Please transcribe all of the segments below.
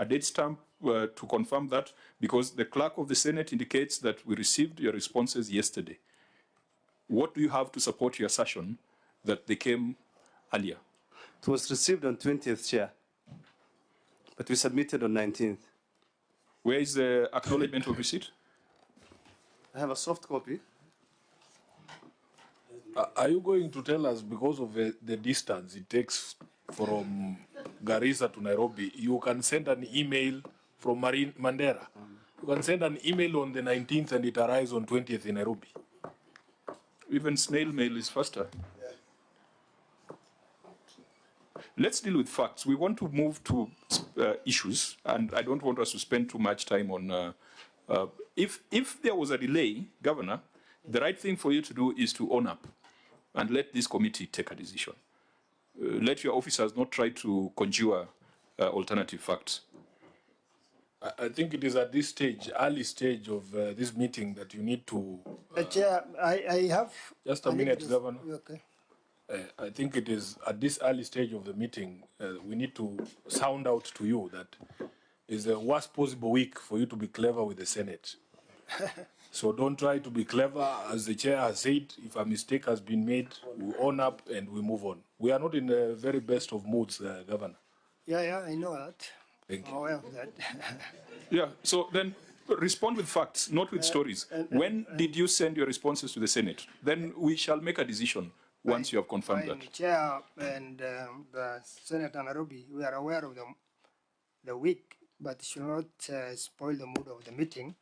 a date stamp to confirm that? Because the clerk of the Senate indicates that we received your responses yesterday. What do you have to support your assertion that they came earlier? It was received on 20th, Chair, but we submitted on 19th. Where is the acknowledgement of receipt? I have a soft copy. Are you going to tell us, because of the distance it takes from Garissa to Nairobi, you can send an email from Mandera? You can send an email on the 19th and it arrives on 20th in Nairobi. Even snail mail is faster. Let's deal with facts. We want to move to issues, and I don't want us to spend too much time on... if there was a delay, Governor, the right thing for you to do is to own up and let this committee take a decision. Let your officers not try to conjure alternative facts. I think it is at this stage, early stage of this meeting, that you need to... Chair, I have... Just a minute, Governor. Okay. I think it is at this early stage of the meeting, we need to sound out to you that it's the worst possible week for you to be clever with the Senate. So don't try to be clever. As the chair has said, if a mistake has been made, we own up and we move on. We are not in the very best of moods, Governor. Yeah, I know that. Thank you. I'm aware of that. Yeah, so then respond with facts, not with stories. When did you send your responses to the Senate? Then we shall make a decision once you have confirmed that. Chair and the Senator Nairobi, we are aware of the week, but it should not spoil the mood of the meeting.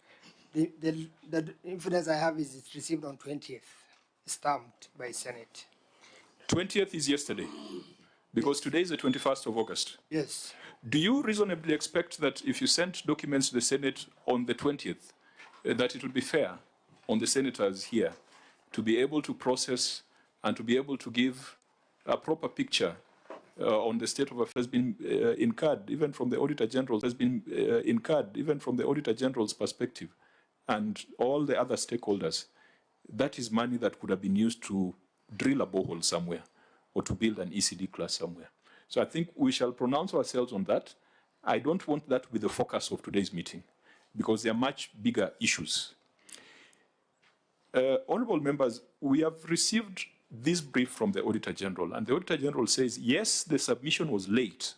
The evidence I have is it's received on 20th, stamped by Senate. 20th is yesterday, because today is the 21st of August. Yes. Do you reasonably expect that if you sent documents to the Senate on the 20th, that it would be fair on the senators here to be able to process and to be able to give a proper picture on the state of affairs being incurred, even from the Auditor General, has been incurred, even from the Auditor General's perspective, and all the other stakeholders? That is money that could have been used to drill a borehole somewhere or to build an ECD class somewhere. So I think we shall pronounce ourselves on that. I don't want that to be the focus of today's meeting, because there are much bigger issues. Honorable members, we have received this brief from the Auditor General, and the Auditor General says, yes, the submission was late,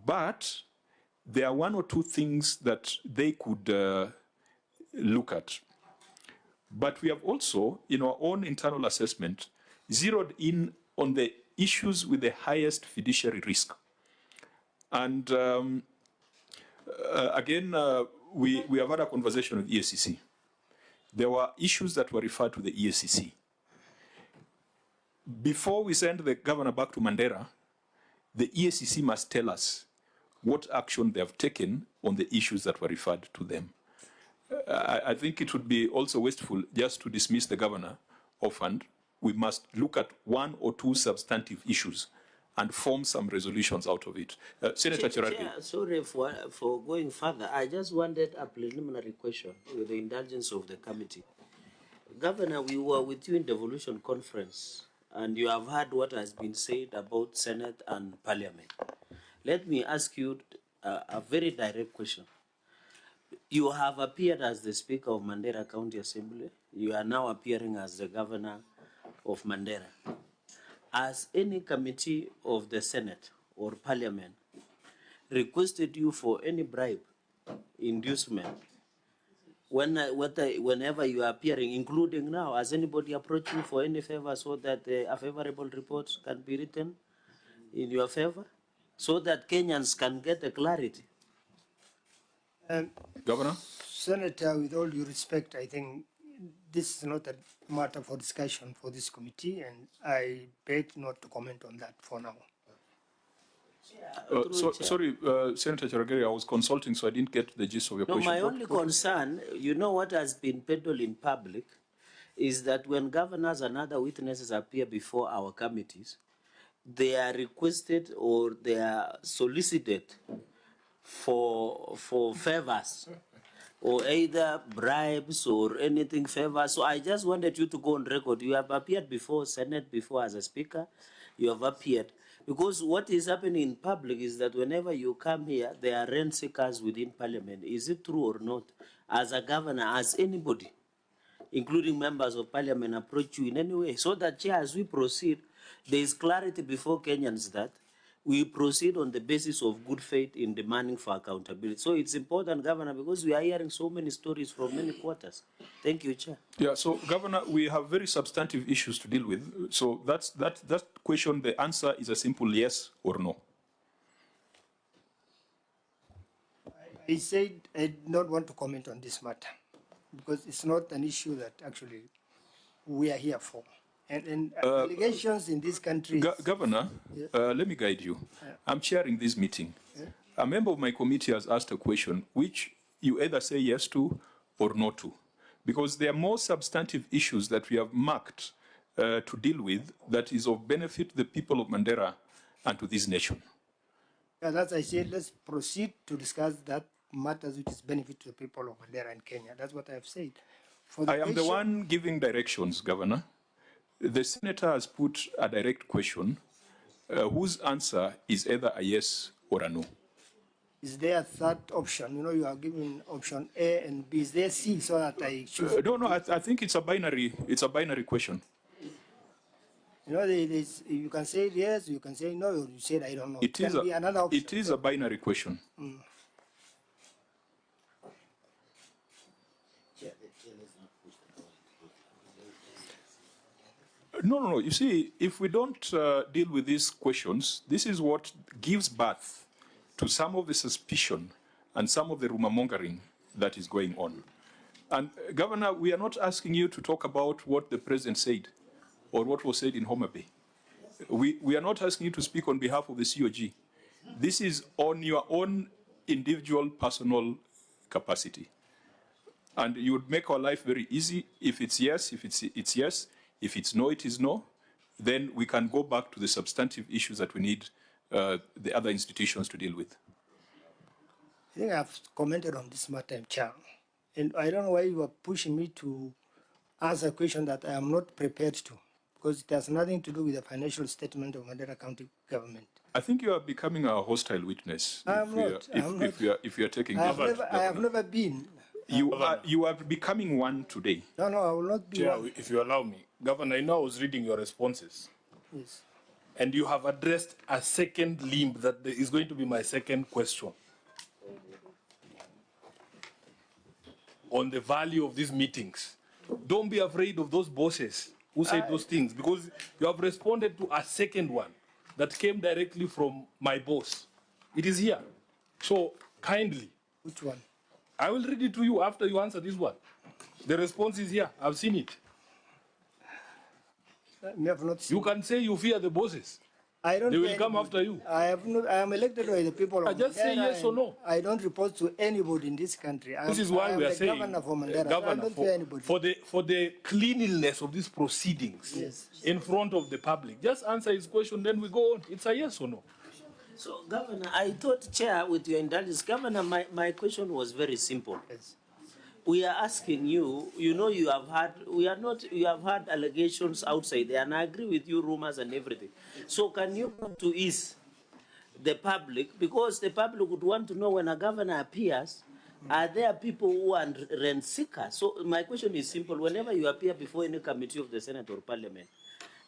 but there are one or two things that they could look at. But we have also, in our own internal assessment, zeroed in on the issues with the highest fiduciary risk. And again, we have had a conversation with EACC. There were issues that were referred to the EACC. Before we send the governor back to Mandera, the EACC must tell us what action they have taken on the issues that were referred to them. I think it would be also wasteful just to dismiss the governor offhand. We must look at one or two substantive issues and form some resolutions out of it. Senator Cherargei. Sorry for going further. I just wanted a preliminary question with the indulgence of the committee. Governor, we were with you in devolution conference, and you have heard what has been said about Senate and Parliament. Let me ask you a very direct question. You have appeared as the Speaker of Mandera County Assembly. You are now appearing as the Governor of Mandera. Has any committee of the Senate or Parliament requested you for any bribe, inducement, whenever you are appearing, including now? Has anybody approached you for any favor so that a favorable report can be written in your favor, so that Kenyans can get the clarity? Governor? Senator, with all due respect, I think this is not a matter for discussion for this committee, and I beg not to comment on that for now. Sorry, Senator Cherargei, I was consulting, so I didn't get the gist of your question. My only concern, you know what has been peddled in public, is that when governors and other witnesses appear before our committees, they are requested or they are solicited for favors, or either bribes or anything favors. So I just wanted you to go on record. You have appeared before Senate before as a speaker. You have appeared. Because what is happening in public is that whenever you come here, there are rent seekers within parliament. Is it true or not? As a governor, as anybody, including members of parliament, approach you in any way? So that, Chair, as we proceed, there is clarity before Kenyans that we proceed on the basis of good faith in demanding for accountability. So it's important, Governor, because we are hearing so many stories from many quarters. Thank you, Chair. Yeah, so Governor, we have very substantive issues to deal with. So that question, the answer is a simple yes or no. I said I do not want to comment on this matter because it's not an issue that actually we are here for. And allegations in this country. Governor, Yes. Let me guide you. I'm chairing this meeting. A member of my committee has asked a question which you either say yes to or no to, because there are more substantive issues that we have marked to deal with that is of benefit to the people of Mandera and to this nation. Yeah, that's I said, let's proceed to discuss that matters which is benefit to the people of Mandera and Kenya. That's what I have said. I am the one giving directions, Governor. The senator has put a direct question whose answer is either a yes or a no. Is there a third option? You know, you are giving option A and B. Is there C so that I choose? No, I think it's a binary question. You know, you can say yes, you can say no, or you said I don't know. It is be another option. It is a binary question. No. You see, if we don't deal with these questions, this is what gives birth to some of the suspicion and some of the rumor mongering that is going on. And Governor, we are not asking you to talk about what the president said or what was said in Homa Bay. We are not asking you to speak on behalf of the COG. This is on your own individual personal capacity. And you would make our life very easy. If it's yes, it's yes. If it's no, it is no. Then we can go back to the substantive issues that we need the other institutions to deal with. I think I've commented on this matter, Chair. And I don't know why you are pushing me to answer a question that I am not prepared to, because it has nothing to do with the financial statement of Mandera County government. I think you are becoming a hostile witness. If you are taking I have never been. You are becoming one today. No, I will not be Chair, one. if you allow me, Governor, I know I was reading your responses. Yes. And you have addressed a second limb that is going to be my second question. On the value of these meetings. Don't be afraid of those bosses who said those things, because you have responded to a second one that came directly from my boss. It is here. So kindly. Which one? I will read it to you after you answer this one. The response is here. I've seen it. I have not seen. You can say you fear the bosses. I don't. They will come after you. I am elected by the people of I just say yes or no. I don't report to anybody in this country. This is why we are saying, Governor for Mandera. Governor, I don't fear anybody. for the cleanliness of these proceedings in front of the public. Just answer his question, then we go on. It's a yes or no. So, Governor, I thought, Chair, with your indulgence, Governor, my question was very simple. Yes. We are asking you, you know, you have had allegations outside there, and I agree with you, rumors and everything. So can you put to ease the public, because the public would want to know when a governor appears, are there people who are rent seekers? So my question is simple. Whenever you appear before any committee of the Senate or Parliament,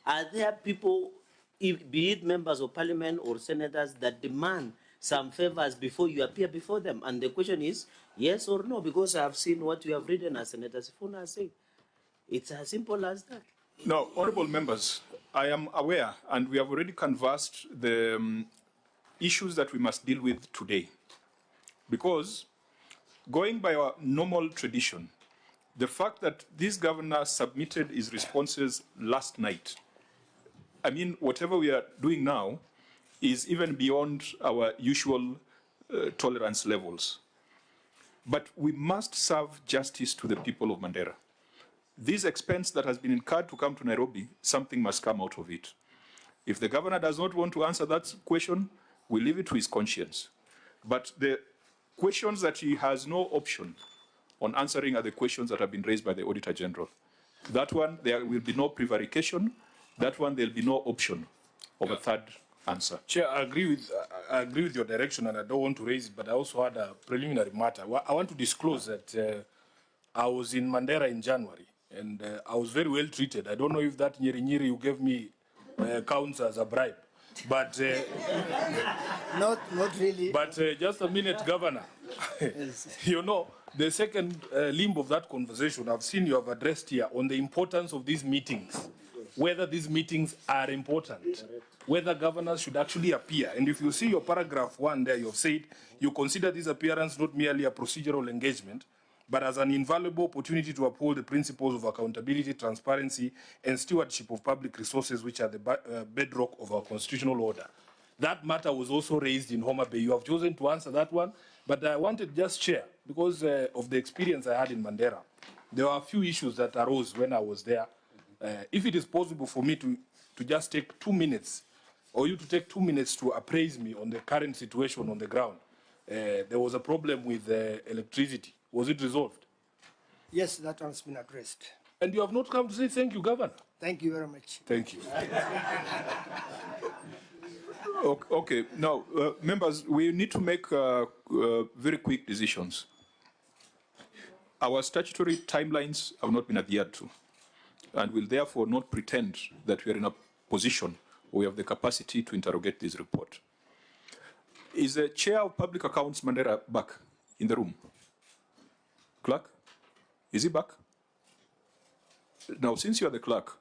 are there people, be it members of Parliament or senators, that demand some favors before you appear before them? And the question is yes or no, because I have seen what you have written as Senator Sifuna said. It's as simple as that. Now, honorable members, I am aware, and we have already canvassed the issues that we must deal with today. Because going by our normal tradition, the fact that this governor submitted his responses last night, I mean, whatever we are doing now is even beyond our usual tolerance levels. But we must serve justice to the people of Mandera. This expense that has been incurred to come to Nairobi, something must come out of it. If the governor does not want to answer that question, we leave it to his conscience. But the questions that he has no option on answering are the questions that have been raised by the Auditor General. That one, there will be no prevarication. That one, there will be no option of a third answer. Chair, I agree with your direction, and I don't want to raise it, but I also had a preliminary matter. I want to disclose that I was in Mandera in January, and I was very well treated. I don't know if that nyiri you gave me counts as a bribe, but Not really. but just a minute, Governor. You know, the second limb of that conversation, I've seen you have addressed here on the importance of these meetings, whether these meetings are important, whether governors should actually appear. And if you see your paragraph 1 there, you've said you consider this appearance not merely a procedural engagement, but as an invaluable opportunity to uphold the principles of accountability, transparency, and stewardship of public resources, which are the bedrock of our constitutional order. That matter was also raised in Homa Bay. You have chosen to answer that one, but I wanted just share, because of the experience I had in Mandera. There were a few issues that arose when I was there. If it is possible for me to just take 2 minutes, or you to take 2 minutes to appraise me on the current situation on the ground. There was a problem with electricity. Was it resolved? Yes, that one's been addressed. And you have not come to say thank you, Governor. Thank you very much. Thank you. Okay, now, members, we need to make very quick decisions. Our statutory timelines have not been adhered to, and will therefore not pretend that we are in a position where we have the capacity to interrogate this report. Is the Chair of Public Accounts, Mandera, back in the room? Clerk, is he back? Now, since you are the clerk,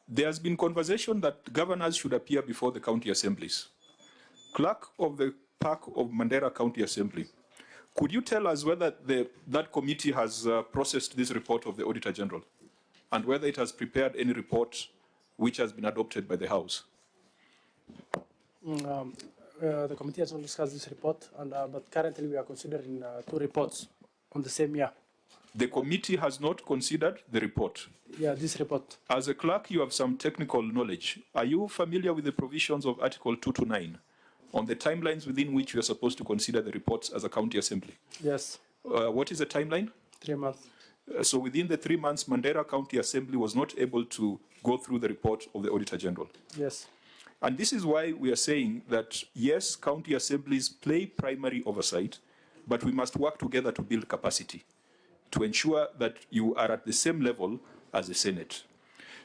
there has been conversation that governors should appear before the county assemblies. Clerk of the Park of Mandera County Assembly, could you tell us whether that committee has processed this report of the Auditor General, and whether it has prepared any report which has been adopted by the House? The committee has not discussed this report, but currently we are considering 2 reports on the same year. The committee has not considered the report. Yeah, this report. As a clerk, you have some technical knowledge. Are you familiar with the provisions of Article 229 on the timelines within which you are supposed to consider the reports as a county assembly? Yes. What is the timeline? 3 months. So within the 3 months, Mandera County Assembly was not able to go through the report of the Auditor General. Yes. And this is why we are saying that, yes, county assemblies play primary oversight, but we must work together to build capacity, to ensure that you are at the same level as the Senate.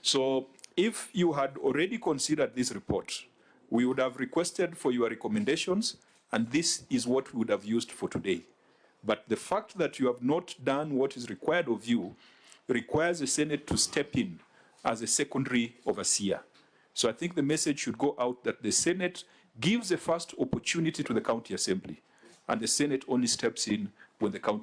So if you had already considered this report, we would have requested for your recommendations, and this is what we would have used for today. But the fact that you have not done what is required of you requires the Senate to step in as a secondary overseer. So I think the message should go out that the Senate gives a first opportunity to the county assembly, and the Senate only steps in when the county